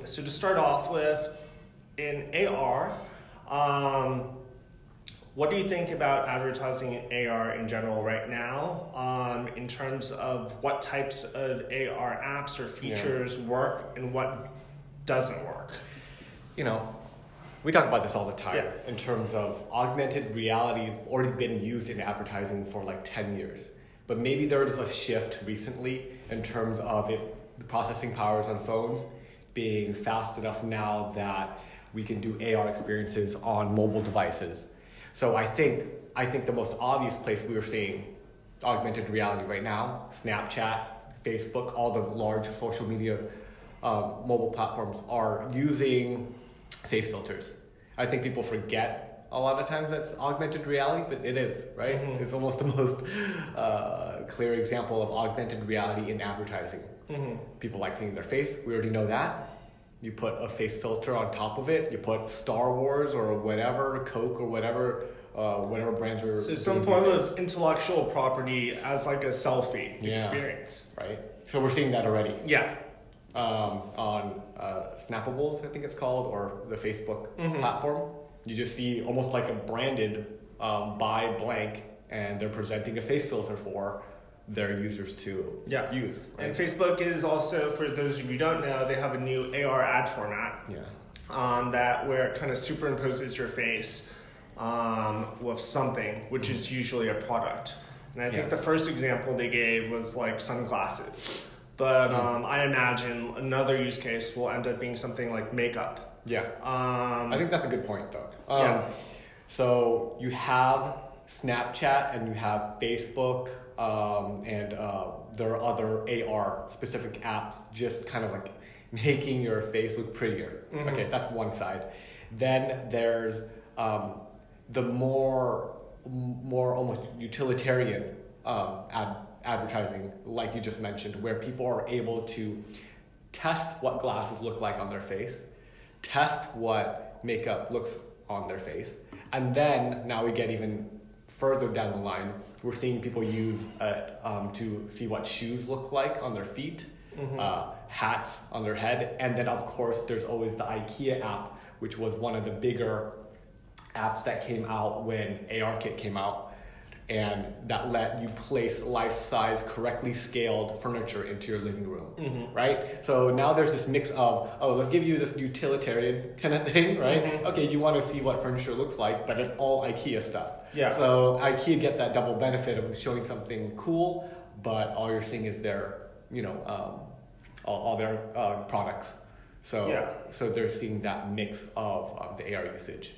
So to start off with, in AR, what do you think about advertising in AR in general right now, in terms of what types of AR apps or features work and what doesn't work? You know, we talk about this all the time in terms of augmented reality has already been used in advertising for like 10 years. But maybe there's a shift recently in terms of the processing powers on phones being fast enough now that we can do AR experiences on mobile devices. So I think the most obvious place we are seeing augmented reality right now, Snapchat, Facebook, all the large social media mobile platforms are using face filters. I think people forget a lot of times that's augmented reality, but it is, right? Mm-hmm. It's almost the most clear example of augmented reality in advertising. Mm-hmm. People like seeing their face. We already know that. You put a face filter on top of it. You put Star Wars or whatever, Coke or whatever brands are. So some form of intellectual property as like a selfie experience. Right. So we're seeing that already. Yeah. On Snappables, I think it's called, or the Facebook platform. You just see almost like a branded by blank, and they're presenting a face filter for their users to use. Right? And Facebook is also, for those of you who don't know, they have a new AR ad format that where it kind of superimposes your face with something, which is usually a product. And I think the first example they gave was like sunglasses. But I imagine another use case will end up being something like makeup. Yeah. I think that's a good point, though. So you have Snapchat and you have Facebook, and there are other AR specific apps just kind of like making your face look prettier. Mm-hmm. Okay, that's one side. Then there's the more almost utilitarian advertising, like you just mentioned, where people are able to test what glasses look like on their face, test what makeup looks on their face, and then now we get even further down the line, we're seeing people use to see what shoes look like on their feet, hats on their head, and then of course there's always the IKEA app, which was one of the bigger apps that came out when ARKit came out, and that let you place life-size, correctly scaled furniture into your living room, right? So now there's this mix of, let's give you this utilitarian kind of thing, right? Mm-hmm. Okay, you want to see what furniture looks like, but it's all IKEA stuff. Yeah. So IKEA gets that double benefit of showing something cool, but all you're seeing is their, all their products. So they're seeing that mix of the AR usage.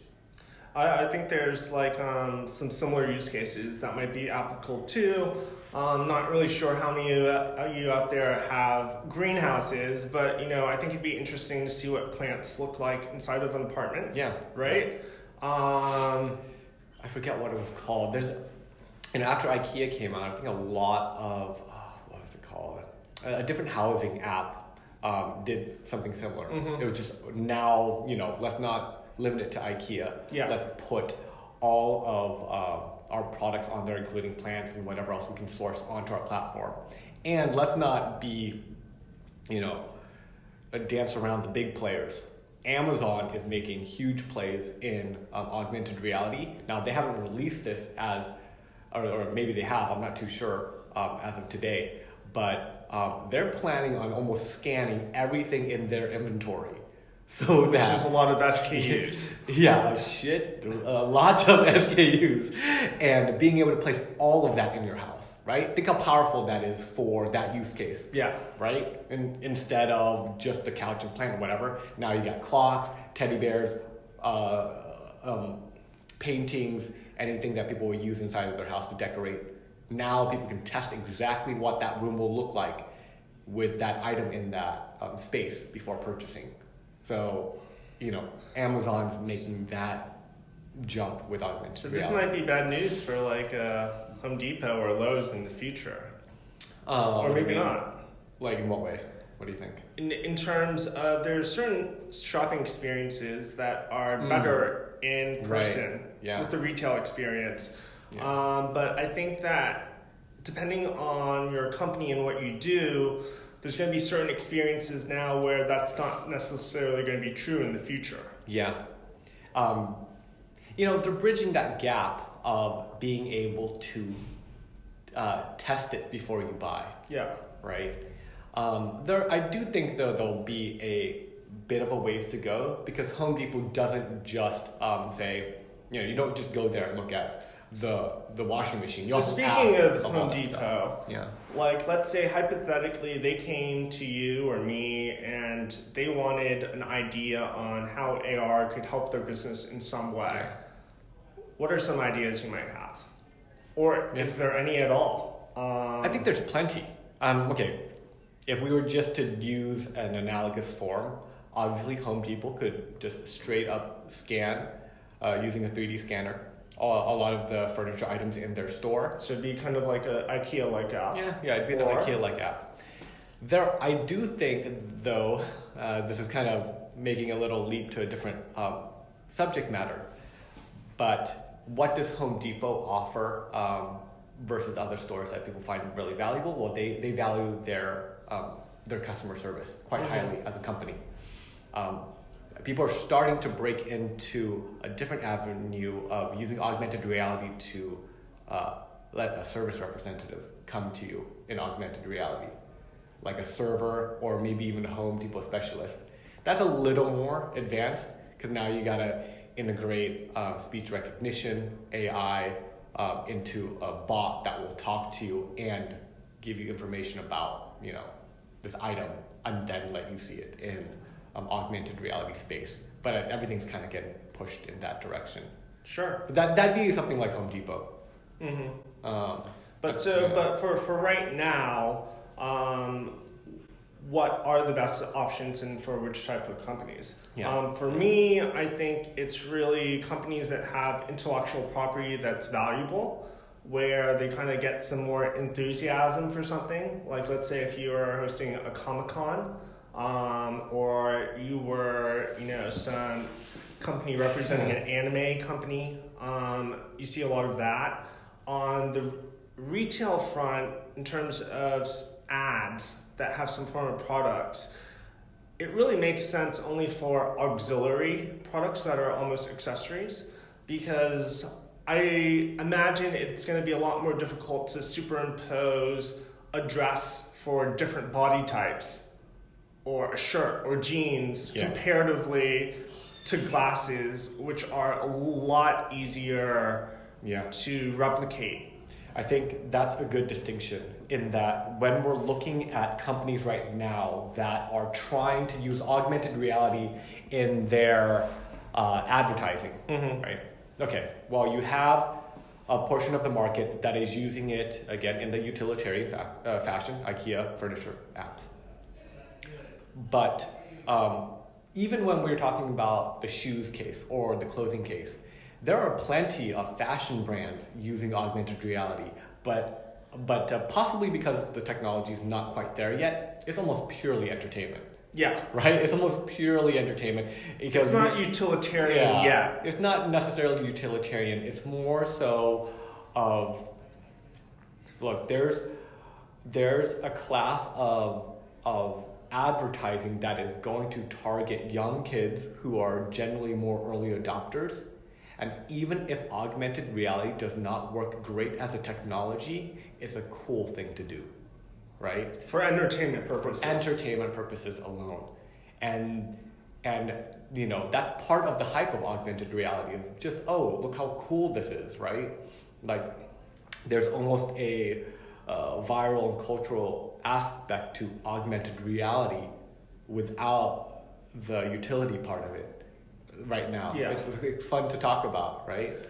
I think there's like some similar use cases that might be applicable too. I'm not really sure how many of you out there have greenhouses, but I think it'd be interesting to see what plants look like inside of an apartment. Yeah. Right? I forget what it was called. After IKEA came out, I think a lot of, what was it called? A different housing app did something similar. Mm-hmm. It was just now, let's not limit it to IKEA. Yeah. Let's put all of our products on there, including plants and whatever else we can source onto our platform. And let's not be, a dance around the big players. Amazon is making huge plays in augmented reality. Now, they haven't released this or maybe they have, I'm not too sure as of today, but they're planning on almost scanning everything in their inventory. So which is a lot of SKUs. Yeah, a lot of SKUs. And being able to place all of that in your house, right? Think how powerful that is for that use case. Yeah. Right? And instead of just the couch and plant or whatever, now you got clocks, teddy bears, paintings, anything that people will use inside of their house to decorate. Now people can test exactly what that room will look like with that item in that space before purchasing. So, Amazon's making that jump with augmented reality. So this might be bad news for like Home Depot or Lowe's in the future. Or maybe not. Like in what way? What do you think? In terms of, there's certain shopping experiences that are better in person with the retail experience. Yeah. But I think that depending on your company and what you do, there's going to be certain experiences now where that's not necessarily going to be true in the future. Yeah. They're bridging that gap of being able to test it before you buy. Yeah. Right? I do think, though, there'll be a bit of a ways to go, because Home Depot doesn't just say, you don't just go there and look at the washing machine. You so also speaking ask of about Home that Depot, stuff. Yeah. like let's say hypothetically they came to you or me and they wanted an idea on how AR could help their business in some way. Yeah. What are some ideas you might have? Or is there any at all? I think there's plenty. Okay, if we were just to use an analogous form, obviously Home Depot could just straight up scan using a 3D scanner a lot of the furniture items in their store. So it'd be kind of like a IKEA-like app. Yeah, it'd be the IKEA-like app. I do think, though, this is kind of making a little leap to a different subject matter, but what does Home Depot offer versus other stores that people find really valuable? Well, they value their customer service quite highly as a company. People are starting to break into a different avenue of using augmented reality to let a service representative come to you in augmented reality, like a server or maybe even a Home Depot specialist. That's a little more advanced, because now you gotta integrate speech recognition, AI, into a bot that will talk to you and give you information about this item, and then let you see it in augmented reality space. But everything's kind of getting pushed in that direction. Sure. But that'd be something like Home Depot. Mm-hmm. But for right now, what are the best options and for which type of companies? Yeah. For me, I think it's really companies that have intellectual property that's valuable, where they kind of get some more enthusiasm for something. Like let's say if you are hosting a Comic-Con, or you were, some company representing an anime company, you see a lot of that. On the retail front, in terms of ads that have some form of products, it really makes sense only for auxiliary products that are almost accessories, because I imagine it's going to be a lot more difficult to superimpose a dress for different body types, or a shirt or jeans, comparatively to glasses, which are a lot easier to replicate. I think that's a good distinction, in that when we're looking at companies right now that are trying to use augmented reality in their advertising, right? Okay, well, you have a portion of the market that is using it, again, in the utilitarian fashion, IKEA furniture apps. But even when we're talking about the shoes case or the clothing case, there are plenty of fashion brands using augmented reality, but possibly because the technology is not quite there yet, it's almost purely entertainment. Yeah. Right? It's almost purely entertainment. Because it's not utilitarian yet. It's not necessarily utilitarian. It's more so of, look, there's a class of advertising that is going to target young kids who are generally more early adopters. And even if augmented reality does not work great as a technology, it's a cool thing to do, right? For entertainment purposes. For entertainment purposes alone. And that's part of the hype of augmented reality, of just, oh, look how cool this is, right? Like, there's almost a viral and cultural aspect to augmented reality without the utility part of it right now. Yeah. It's fun to talk about, right?